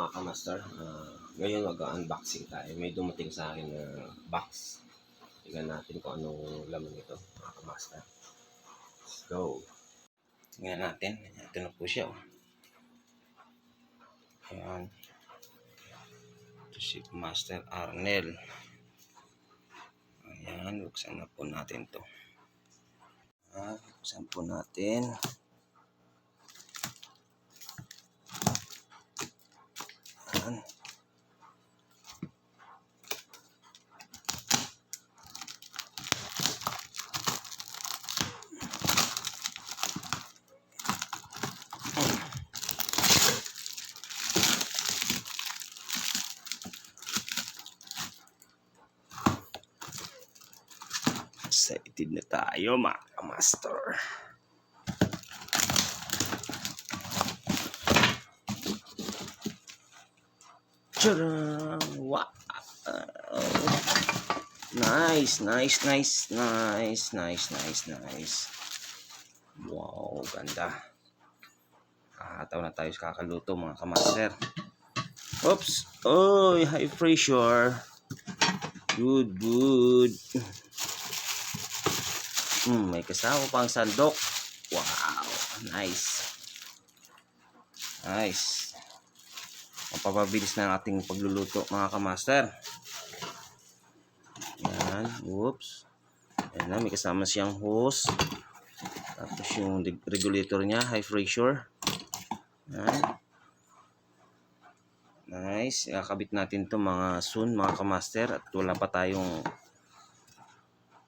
mga kamaster. Ngayon mag-unboxing tayo. May dumating sa akin na box. Tingnan natin kung anong laman ito, mga kamaster. Let's go. Tingnan natin. Ito na po siya. Ayan. Ito si Master Arnel. Ayan. Buksan na po natin to. Buksan po natin. Ayan. Excited na tayo mga master. Tcharam! Wow! Nice. Wow, ganda. Kakataw na tayo sa kakaluto mga kamaster. Oops! Oy, high pressure. Good. May kasama pang sandok. Wow, nice. Mapapabilis na ang ating pagluluto mga kamaster. Yan, whoops. Ayan na, may kasama siyang hose. Tapos yung regulator niya, high pressure. Yan. Nice. Ikakabit natin to mga soon mga kamaster. At wala pa tayong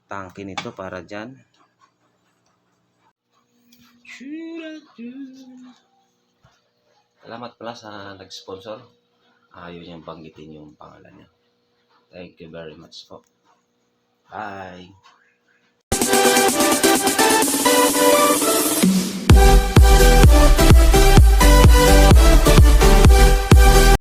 tangke nito para dyan. Salamat pala sa nag-sponsor. Ayaw niyang banggitin yung pangalan niya. Thank you very much po. Bye!